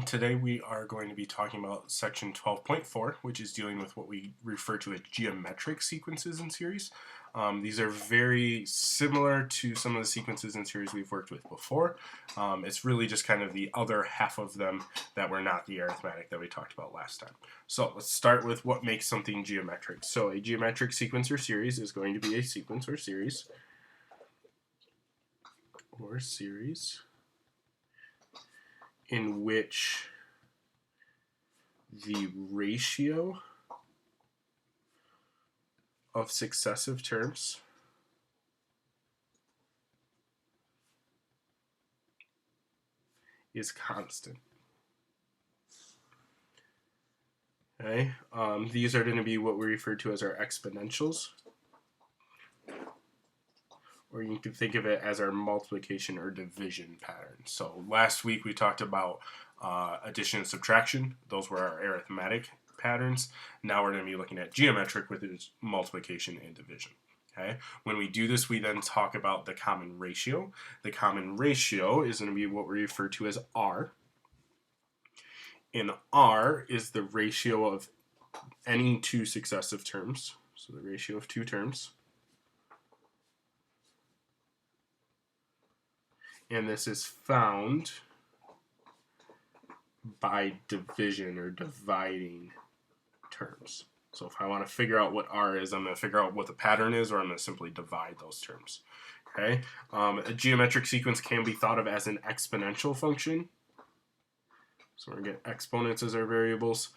Today we are going to be talking about section 12.4, which is dealing with what we refer to as geometric sequences in series. These are very similar to some of the sequences in series we've worked with before. It's really just kind of the other half of them that were not the arithmetic that we talked about last time. So let's start with what makes something geometric. So a geometric sequence or series is going to be a sequence or series in which the ratio of successive terms is constant. Okay, these are going to be what we refer to as our exponentials, or you can think of it as our multiplication or division pattern. So last week we talked about addition and subtraction. Those were our arithmetic patterns. Now we're going to be looking at geometric, which is multiplication and division. Okay. When we do this, we then talk about the common ratio. The common ratio is going to be what we refer to as R. And R is the ratio of any two successive terms. So the ratio of two terms. And this is found by division or dividing terms. So if I want to figure out what R is, I'm going to figure out what the pattern is, or I'm going to simply divide those terms. Okay. A geometric sequence can be thought of as an exponential function. So we're going to get exponents as our variables,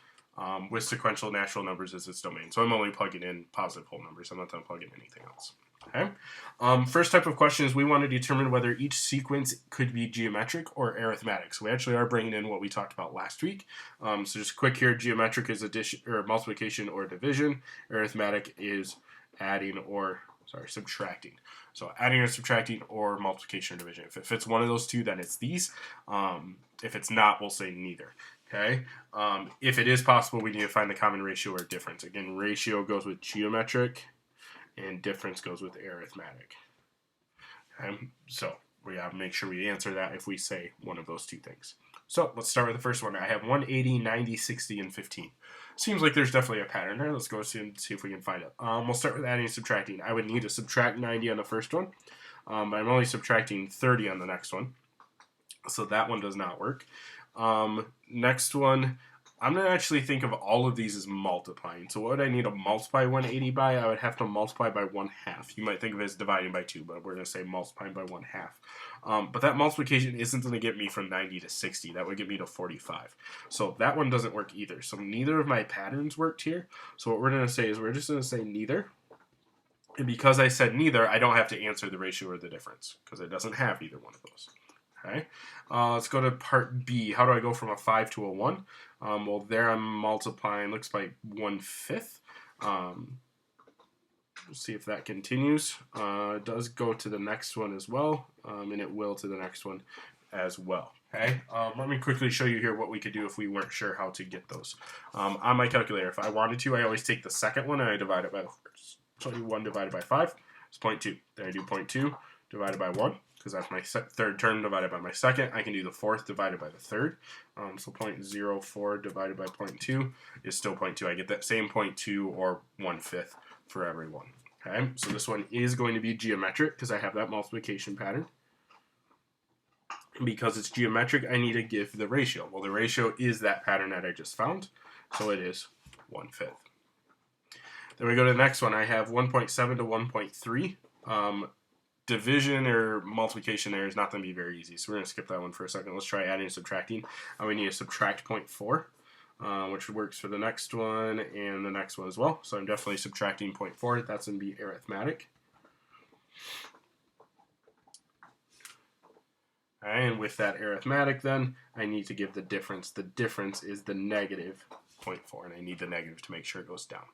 with sequential natural numbers as its domain. So I'm only plugging in positive whole numbers. I'm not going to plug in anything else. Okay. First type of question is we want to determine whether each sequence could be geometric or arithmetic. So we actually are bringing in what we talked about last week. So just quick here, geometric is addition or multiplication or division. Arithmetic is subtracting. So adding or subtracting or multiplication or division. If it fits one of those two, then it's these. If it's not, we'll say neither. Okay. If it is possible, we need to find the common ratio or difference. Again, ratio goes with geometric, and difference goes with arithmetic. Okay. So we have to make sure we answer that if we say one of those two things. So let's start with the first one. I have 180, 90, 60, and 15. Seems like there's definitely a pattern there. Let's go see if we can find it. We'll start with adding and subtracting. I would need to subtract 90 on the first one. I'm only subtracting 30 on the next one. So that one does not work. Next one, I'm going to actually think of all of these as multiplying. So what would I need to multiply 180 by? I would have to multiply by 1/2. You might think of it as dividing by 2, but we're going to say multiplying by 1/2. But that multiplication isn't going to get me from 90 to 60. That would get me to 45. So that one doesn't work either. So neither of my patterns worked here. So what we're going to say is we're just going to say neither. And because I said neither, I don't have to answer the ratio or the difference because it doesn't have either one of those. Okay, let's go to part B. How do I go from a 5 to a 1? Well, there I'm multiplying, looks like 1/5. We'll see if that continues. It does go to the next one as well, and it will to the next one as well. Okay, let me quickly show you here what we could do if we weren't sure how to get those. On my calculator, if I wanted to, I always take the second one and I divide it by the first. So I do 1 divided by 5 is 0.2. Then I do 0.2 divided by 1. Because that's my third term divided by my second. I can do the fourth divided by the third. So 0.04 divided by 0.2 is still 0.2. I get that same 0.2 or 1/5 for every one. Okay, so this one is going to be geometric because I have that multiplication pattern. Because it's geometric, I need to give the ratio. Well, the ratio is that pattern that I just found. So it is 1/5. Then we go to the next one. I have 1.7 to 1.3. Division or multiplication there is not going to be very easy, so we're going to skip that one for a second. Let's try adding and subtracting. We need to subtract 0.4, which works for the next one and the next one as well. So I'm definitely subtracting 0.4. That's going to be arithmetic. And with that arithmetic, then I need to give the difference. The difference is the negative 0.4, and I need the negative to make sure it goes down.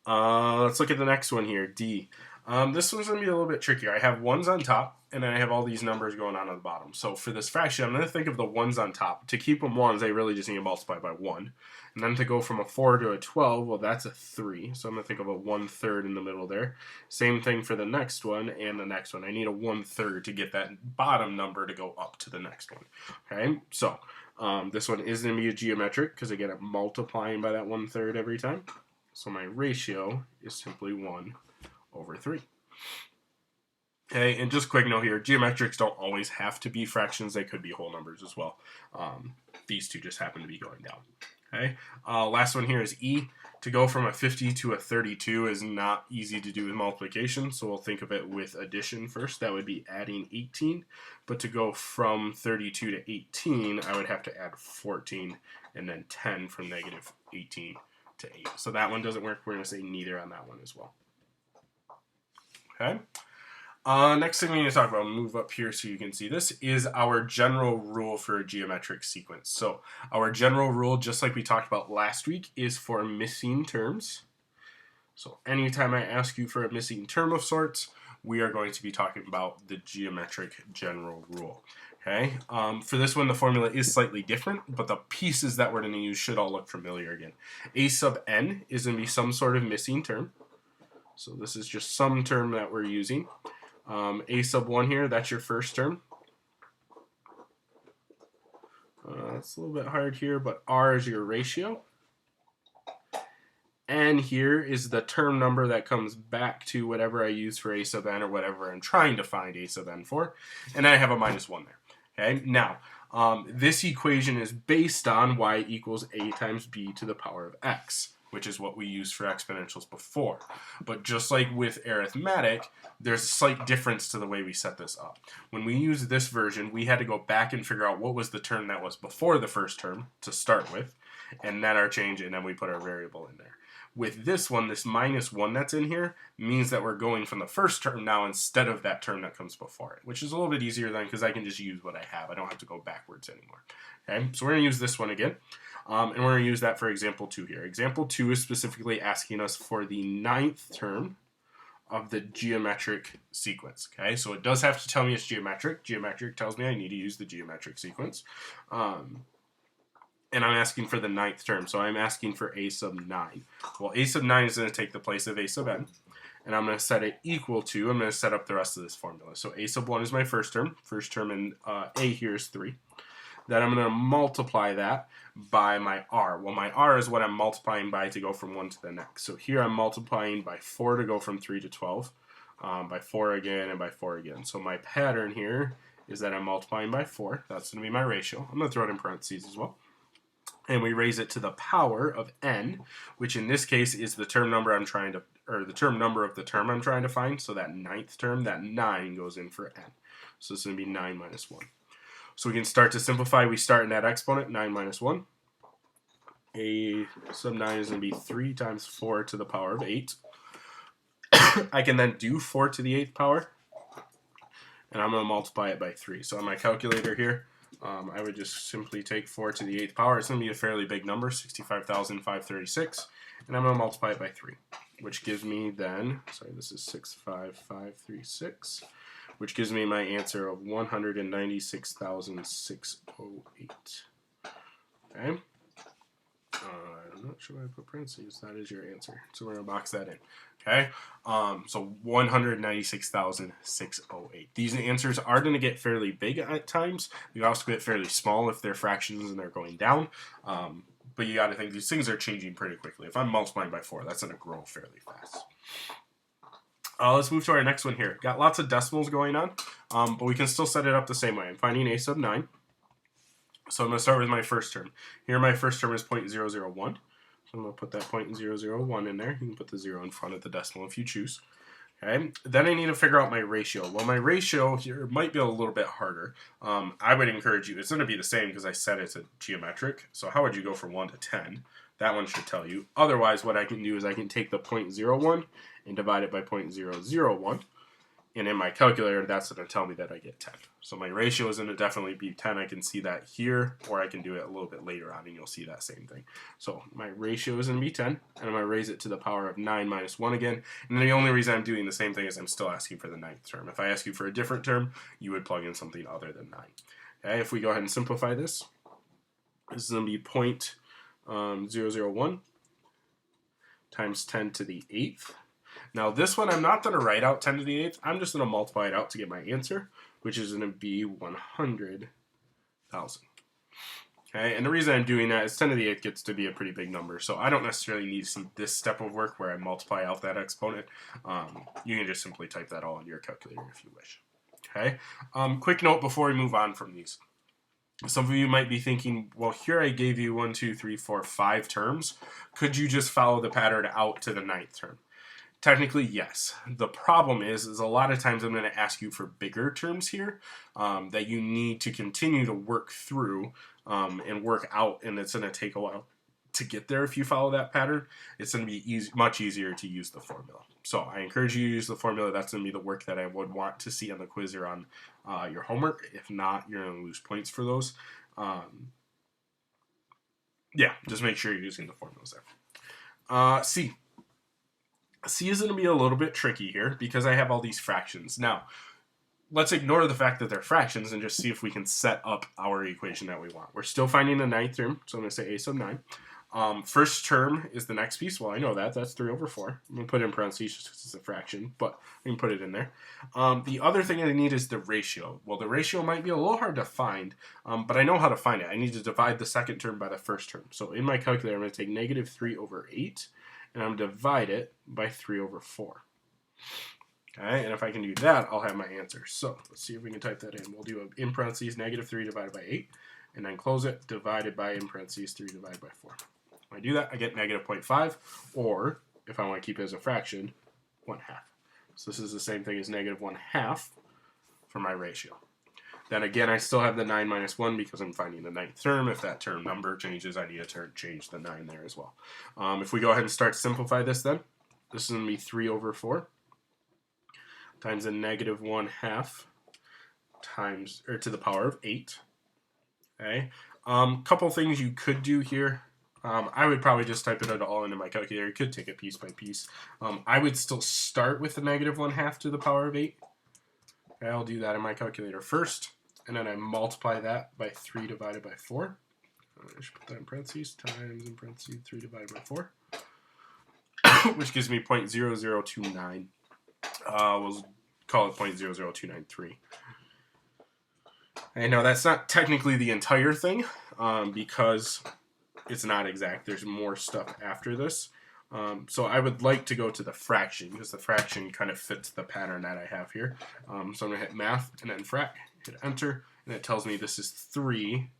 Let's look at the next one here, D. This one's going to be a little bit trickier. I have ones on top, and then I have all these numbers going on the bottom. So for this fraction, I'm going to think of the ones on top. To keep them ones, I really just need to multiply by 1. And then to go from a 4 to a 12, well, that's a 3. So I'm going to think of a 1/3 in the middle there. Same thing for the next one and the next one. I need a 1/3 to get that bottom number to go up to the next one. Okay, so This one is going to be a geometric because, again, I'm multiplying by that 1/3 every time. So my ratio is simply 1/3. Okay, and just quick note here, geometrics don't always have to be fractions. They could be whole numbers as well. These two just happen to be going down. Okay, last one here is E. To go from a 50 to a 32 is not easy to do with multiplication, so we'll think of it with addition first. That would be adding 18. But to go from 32 to 18, I would have to add 14 and then 10 from negative 18 to 8. So that one doesn't work. We're going to say neither on that one as well. Okay. Next thing we need to talk about, move up here so you can see this, is our general rule for a geometric sequence. So our general rule, just like we talked about last week, is for missing terms. So anytime I ask you for a missing term of sorts, we are going to be talking about the geometric general rule. Okay. For this one, the formula is slightly different, but the pieces that we're going to use should all look familiar again. A sub n is going to be some sort of missing term. So this is just some term that we're using. A sub 1 here, that's your first term. It's a little bit hard here, but R is your ratio. N here is the term number that comes back to whatever I use for A sub n or whatever I'm trying to find A sub n for. And then I have a minus 1 there. Okay, now this equation is based on y equals a times b to the power of x, which is what we used for exponentials before. But just like with arithmetic, there's a slight difference to the way we set this up. When we use this version, we had to go back and figure out what was the term that was before the first term to start with, and then our change, and then we put our variable in there. With this one, this minus 1 that's in here means that we're going from the first term now instead of that term that comes before it, which is a little bit easier then because I can just use what I have. I don't have to go backwards anymore. Okay, so we're going to use this one again. And we're going to use that for example 2 here. Example 2 is specifically asking us for the 9th term of the geometric sequence. Okay, so it does have to tell me it's geometric. Geometric tells me I need to use the geometric sequence. And I'm asking for the 9th term, so I'm asking for a sub 9. Well, a sub 9 is going to take the place of a sub n, and I'm going to set it equal to, I'm going to set up the rest of this formula. So a sub 1 is my first term in a here is 3. Then I'm going to multiply that by my r. Well, my r is what I'm multiplying by to go from one to the next. So here I'm multiplying by 4 to go from 3 to 12, by 4 again, and by 4 again. So my pattern here is that I'm multiplying by 4. That's going to be my ratio. I'm going to throw it in parentheses as well. And we raise it to the power of n, which in this case is the term number I'm trying to, or the term number of the term I'm trying to find. So that 9th term, that 9 goes in for n. So it's going to be 9 minus 1. So we can start to simplify. We start in that exponent, 9 minus 1. A sub 9 is going to be 3 times 4 to the power of 8. I can then do 4 to the 8th power, and I'm going to multiply it by 3. So on my calculator here, I would just simply take 4 to the 8th power. It's going to be a fairly big number, 65,536, and I'm going to multiply it by 3, which gives me then, sorry, this is 65536, which gives me my answer of 196,608. Okay. I'm not sure why I put parentheses. That is your answer. So we're going to box that in. Okay. So 196,608. These answers are going to get fairly big at times. They also get fairly small if they're fractions and they're going down. But you got to think these things are changing pretty quickly. If I'm multiplying by 4, that's going to grow fairly fast. Let's move to our next one here. Got lots of decimals going on, but we can still set it up the same way. I'm finding a sub 9. So I'm going to start with my first term. Here my first term is 0.001. So I'm going to put that 0.001 in there. You can put the 0 in front of the decimal if you choose. Okay. Then I need to figure out my ratio. Well, my ratio here might be a little bit harder. I would encourage you, it's going to be the same because I said it's a geometric. So how would you go from 1 to 10? That one should tell you. Otherwise, what I can do is I can take the 0.01 and divide it by 0.001. And in my calculator, that's going to tell me that I get 10. So my ratio is going to definitely be 10. I can see that here, or I can do it a little bit later on, and you'll see that same thing. So my ratio is going to be 10, and I'm going to raise it to the power of 9 minus 1 again. And the only reason I'm doing the same thing is I'm still asking for the 9th term. If I ask you for a different term, you would plug in something other than 9. Okay, if we go ahead and simplify this, this is going to be 0.001 times 10 to the 8th. Now this one, I'm not going to write out 10 to the 8th. I'm just going to multiply it out to get my answer, which is going to be 100,000. Okay, and the reason I'm doing that is 10 to the 8th gets to be a pretty big number, so I don't necessarily need to see this step of work where I multiply out that exponent. You can just simply type that all into your calculator if you wish. Okay, quick note before we move on from these. Some of you might be thinking, well, here I gave you 1, 2, 3, 4, 5 terms. Could you just follow the pattern out to the 9th term? Technically, yes. The problem is a lot of times I'm going to ask you for bigger terms here that you need to continue to work through and work out, and it's going to take a while to get there. If you follow that pattern, it's going to be much easier to use the formula. So I encourage you to use the formula. That's going to be the work that I would want to see on the quiz or on your homework. If not, you're going to lose points for those. Yeah, just make sure you're using the formulas there. C. C is going to be a little bit tricky here because I have all these fractions. Now, let's ignore the fact that they're fractions and just see if we can set up our equation that we want. We're still finding the 9th term, so I'm going to say a sub 9. First term is the next piece. Well, I know that. That's 3 over 4. I'm going to put it in parentheses just because it's a fraction, but we can put it in there. The other thing I need is the ratio. Well, the ratio might be a little hard to find, but I know how to find it. I need to divide the second term by the first term. So in my calculator, I'm going to take negative 3 over 8, and I'm going to divide it by 3 over 4. Okay, and if I can do that, I'll have my answer. So let's see if we can type that in. We'll do in parentheses negative 3 divided by 8, and then close it, divided by, in parentheses, 3 divided by 4. When I do that, I get negative 0.5, or if I want to keep it as a fraction, 1/2. So this is the same thing as negative 1/2 for my ratio. Then again, I still have the 9 minus 1 because I'm finding the 9th term. If that term number changes, I need to change the 9 there as well. If we go ahead and start to simplify this then, this is going to be 3 over 4 times a negative 1/2 times, or to the power of 8. Okay. Couple things you could do here. I would probably just type it all into my calculator. You could take it piece by piece. I would still start with the negative 1/2 to the power of 8. Okay, I'll do that in my calculator first, and then I multiply that by 3 divided by 4. I should put that in parentheses, times in parentheses 3 divided by 4, which gives me 0.0029. We'll call it 0.00293. And now that's not technically the entire thing because it's not exact. There's more stuff after this. So I would like to go to the fraction because the fraction kind of fits the pattern that I have here. So I'm going to hit math and then frac, hit enter, and it tells me this is 3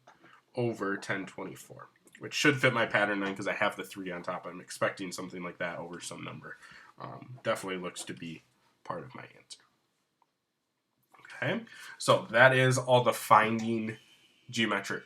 over 1024, which should fit my pattern then because I have the 3 on top. I'm expecting something like that over some number. Definitely looks to be part of my answer. Okay, so that is all the finding geometric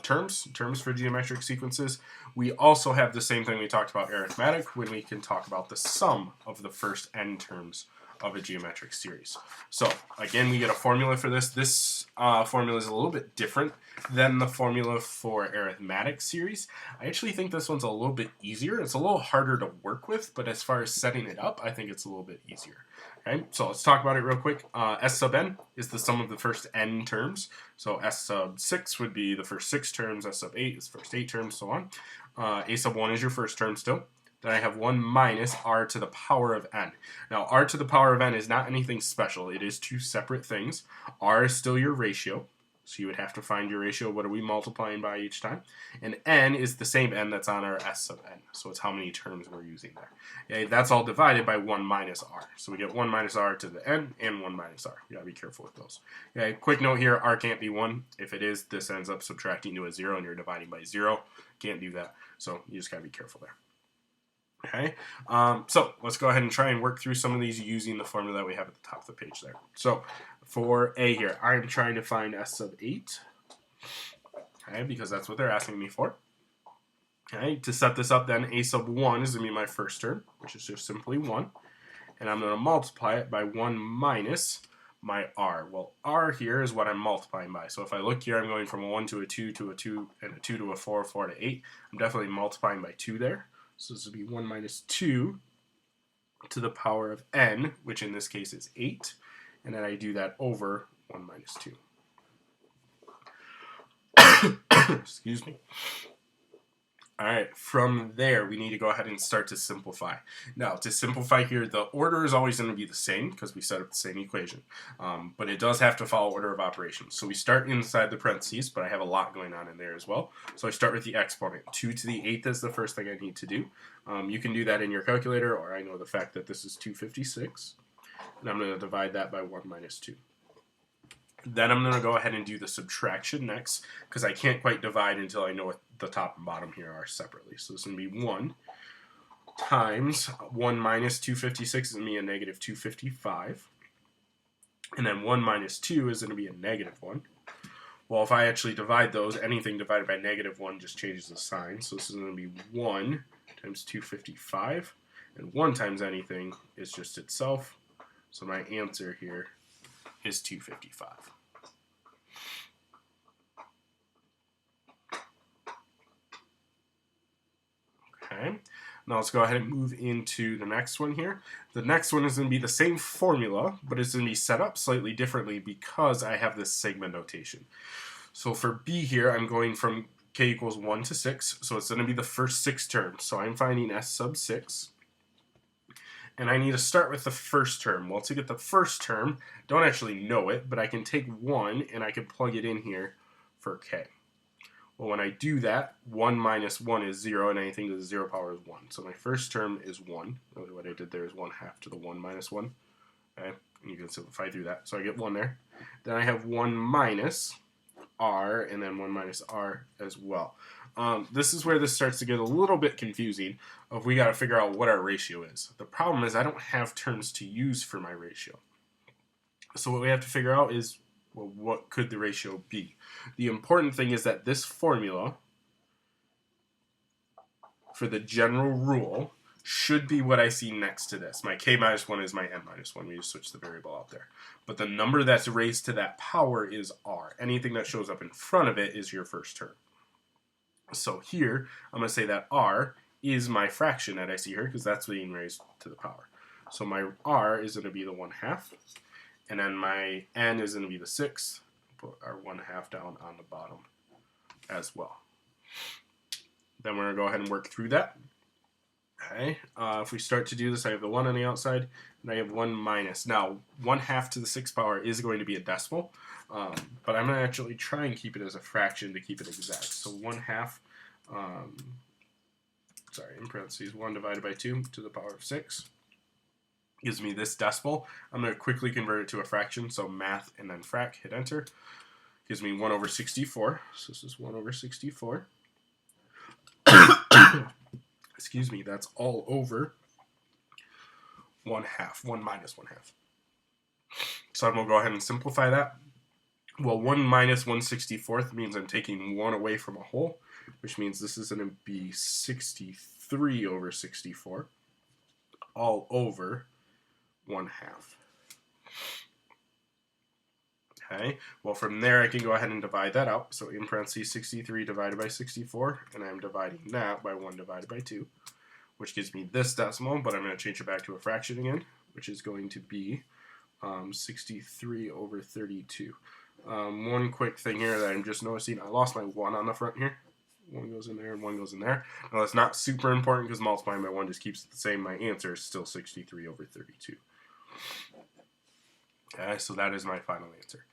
terms for geometric sequences. We also have the same thing we talked about arithmetic when we can talk about the sum of the first n terms of a geometric series. So again, we get a formula for this. This formula is a little bit different than the formula for arithmetic series. I actually think this one's a little bit easier. It's a little harder to work with, but as far as setting it up, I think it's a little bit easier. Okay, so let's talk about it real quick. S sub n is the sum of the first n terms. So S sub 6 would be the first 6 terms, S sub 8 is the first 8 terms, so on. A sub 1 is your first term still. Then I have 1 minus r to the power of n. Now, r to the power of n is not anything special. It is 2 separate things. R is still your ratio. So you would have to find your ratio. What are we multiplying by each time? And n is the same n that's on our S sub n. So it's how many terms we're using there. Okay, that's all divided by 1 minus r. So we get 1 minus r to the n and 1 minus r. You gotta be careful with those. Okay, quick note here, r can't be 1. If it is, this ends up subtracting to a 0 and you're dividing by 0. Can't do that. So you just gotta be careful there. Okay, so let's go ahead and try and work through some of these using the formula that we have at the top of the page there. So for A here, I'm trying to find S sub 8, okay, because that's what they're asking me for. Okay, to set this up then, A sub 1 is going to be my first term, which is just simply 1, and I'm going to multiply it by 1 minus my r. Well, r here is what I'm multiplying by. So if I look here, I'm going from a 1 to a 2 to a 2, and a 2 to a 4, 4 to 8. I'm definitely multiplying by 2 there. So this would be 1 minus 2 to the power of n, which in this case is 8. And then I do that over 1 minus 2. Excuse me. All right, from there, we need to go ahead and start to simplify. Now, to simplify here, the order is always going to be the same because we set up the same equation, but it does have to follow order of operations. So we start inside the parentheses, but I have a lot going on in there as well. So I start with the exponent. 2 to the 8th is the first thing I need to do. You can do that in your calculator, or I know the fact that this is 256, and I'm going to divide that by 1 minus 2. Then I'm going to go ahead and do the subtraction next, because I can't quite divide until I know what the top and bottom here are separately. So this is going to be 1 times 1 minus 256 is going to be a negative 255. And then 1 minus 2 is going to be a negative 1. Well, if I actually divide those, anything divided by negative 1 just changes the sign. So this is going to be 1 times 255. And 1 times anything is just itself. So my answer here is 255. Okay, now let's go ahead and move into the next one here. The next one is going to be the same formula, but it's going to be set up slightly differently because I have this sigma notation. So for B here, I'm going from k equals 1 to 6, so it's going to be the first 6 terms. So I'm finding S sub 6. And I need to start with the first term. Well, to get the first term, don't actually know it, but I can take 1 and I can plug it in here for k. Well, when I do that, 1 minus 1 is 0, and anything to the 0 power is 1. So my first term is 1. Really what I did there is 1 half to the 1 minus 1. Okay? And you can simplify through that. So I get 1 there. Then I have 1 minus r, and then 1 minus r as well. This is where this starts to get a little bit confusing of we got to figure out what our ratio is. The problem is I don't have terms to use for my ratio. So what we have to figure out is, well, what could the ratio be? The important thing is that this formula for the general rule should be what I see next to this. My k minus 1 is my n minus 1. We just switch the variable out there. But the number that's raised to that power is r. Anything that shows up in front of it is your first term. So here, I'm going to say that r is my fraction that I see here, because that's being raised to the power. So my r is going to be the 1 half, and then my n is going to be the 6th. Put our 1 half down on the bottom as well. Then we're going to go ahead and work through that. Okay, if we start to do this, I have the 1 on the outside, and I have 1 minus. Now, 1 half to the 6th power is going to be a decimal, but I'm going to actually try and keep it as a fraction to keep it exact. So 1 half, in parentheses, 1 divided by 2 to the power of 6 gives me this decimal. I'm going to quickly convert it to a fraction, so math and then frac, hit enter. Gives me 1 over 64, so this is 1 over 64. Excuse me, that's all over 1 half, 1 minus 1 half. So I'm going to go ahead and simplify that. Well, 1 minus 1/64 means I'm taking 1 away from a whole, which means this is going to be 63 over 64, all over 1 half. Okay, well from there I can go ahead and divide that out. So in parentheses 63 divided by 64, and I'm dividing that by 1 divided by 2, which gives me this decimal, but I'm going to change it back to a fraction again, which is going to be 63 over 32. One quick thing here that I'm just noticing, I lost my 1 on the front here. 1 goes in there and 1 goes in there. Now that's not super important because multiplying by 1 just keeps it the same. My answer is still 63 over 32. Okay, so that is my final answer.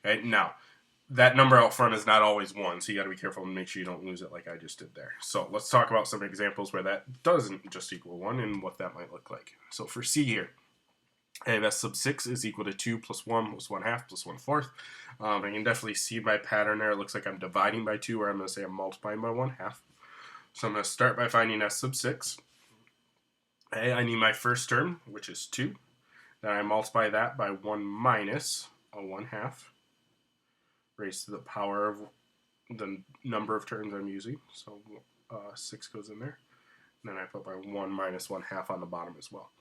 Okay, now, that number out front is not always 1, so you got to be careful and make sure you don't lose it like I just did there. So let's talk about some examples where that doesn't just equal 1 and what that might look like. So for C here, I have S sub 6 is equal to 2 plus 1 plus 1 half plus 1/4. I can definitely see my pattern there. It looks like I'm dividing by 2, or I'm going to say I'm multiplying by 1 half. So I'm going to start by finding S sub 6. Okay, I need my first term, which is 2. Then I multiply that by 1 minus a 1 half, raised to the power of the number of terms I'm using. So 6 goes in there. And then I put my 1 minus 1 half on the bottom as well.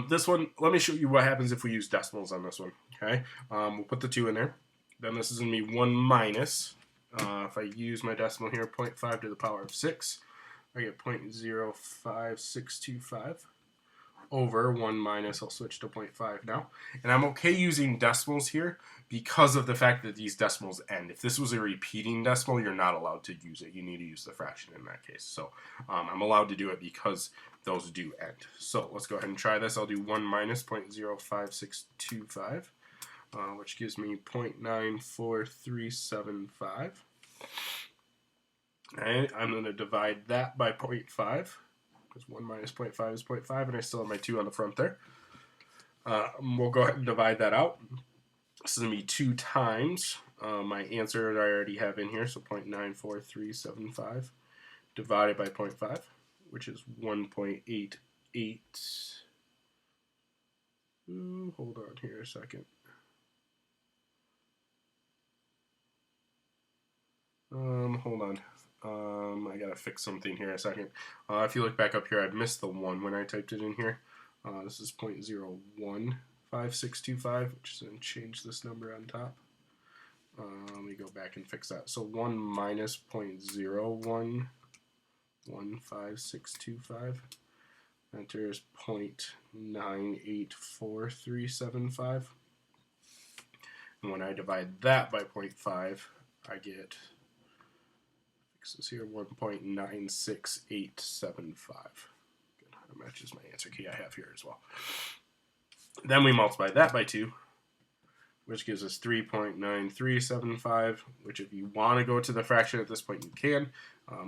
This one, let me show you what happens if we use decimals on this one. Okay, we'll put the 2 in there. Then this is going to be 1 minus, if I use my decimal here, 0.5 to the power of 6. I get 0.05625. over 1 minus, I'll switch to 0.5 now. And I'm okay using decimals here because of the fact that these decimals end. If this was a repeating decimal, you're not allowed to use it. You need to use the fraction in that case. So I'm allowed to do it because those do end. So let's go ahead and try this. I'll do 1 minus 0.05625, which gives me 0.94375. Alright, I'm going to divide that by 0.5. Because 1 minus 0.5 is 0.5, and I still have my 2 on the front there. We'll go ahead and divide that out. This is going to be 2 times my answer that I already have in here, so 0.94375 divided by 0.5, which is 1.88. Hold on here a second. Hold on. I gotta fix something here a second. If you look back up here, I missed the 1 when I typed it in here. This is 0.015625, which is going to change this number on top. Let me go back and fix that. So 1 minus 0.01155625. Enter is 0.984375. And when I divide that by 0.5, I get, this is here, 1.96875. That matches my answer key I have here as well. Then we multiply that by 2, which gives us 3.9375, which if you want to go to the fraction at this point, you can.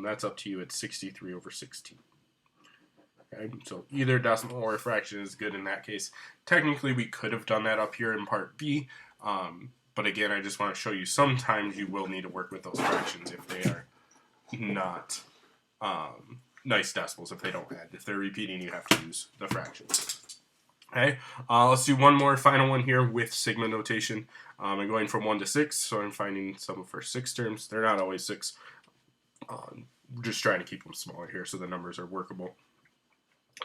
That's up to you. It's 63 over 16. Okay, so either decimal or fraction is good in that case. Technically, we could have done that up here in part B, but again, I just want to show you sometimes you will need to work with those fractions if they are not nice decimals, if they don't add. If they're repeating, you have to use the fractions. Okay, let's do one more final one here with sigma notation. I'm going from 1 to 6, so I'm finding some for 6 terms. They're not always 6. Just trying to keep them smaller here so the numbers are workable.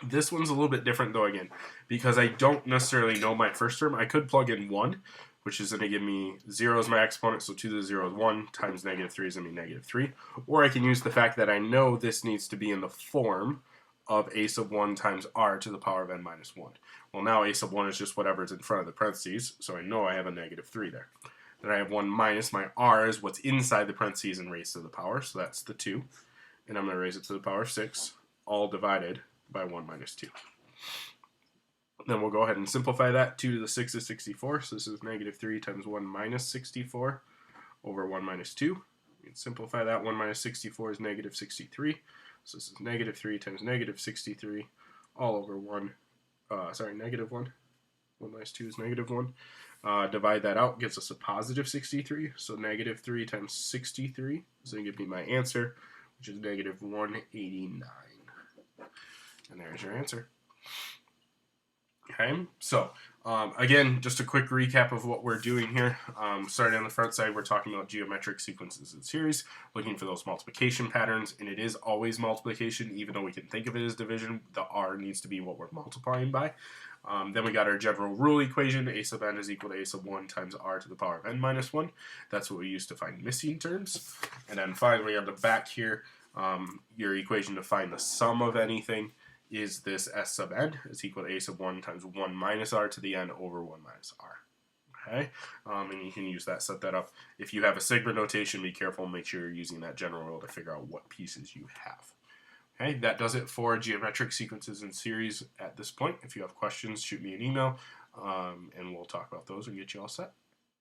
This one's a little bit different though, again, because I don't necessarily know my first term. I could plug in 1, which is going to give me 0 as my exponent, so 2 to the 0 is 1, times negative 3 is going to be negative 3. Or I can use the fact that I know this needs to be in the form of a sub 1 times r to the power of n minus 1. Well, now a sub 1 is just whatever's in front of the parentheses, so I know I have a negative 3 there. Then I have 1 minus my r is what's inside the parentheses and raised to the power, so that's the 2. And I'm going to raise it to the power of 6, all divided by 1 minus 2. Then we'll go ahead and simplify that. 2 to the 6 is 64, so this is negative 3 times 1 minus 64 over 1 minus 2. We can simplify that. 1 minus 64 is negative 63, so this is negative 3 times negative 63 all over 1, negative 1. 1 minus 2 is negative 1. Divide that out, gives us a positive 63, so negative 3 times 63 is going to give me my answer, which is negative 189. And there's your answer. Okay, so again, just a quick recap of what we're doing here. Starting on the front side, we're talking about geometric sequences and series, looking for those multiplication patterns, and it is always multiplication, even though we can think of it as division. The r needs to be what we're multiplying by. Then we got our general rule equation, a sub n is equal to a sub 1 times r to the power of n minus 1. That's what we use to find missing terms. And then finally on the back here, your equation to find the sum of anything is this s sub n is equal to a sub 1 times 1 minus r to the n over 1 minus r. Okay, and you can use that, set that up. If you have a sigma notation, be careful, make sure you're using that general rule to figure out what pieces you have. Okay, that does it for geometric sequences and series at this point. If you have questions, shoot me an email, and we'll talk about those and get you all set.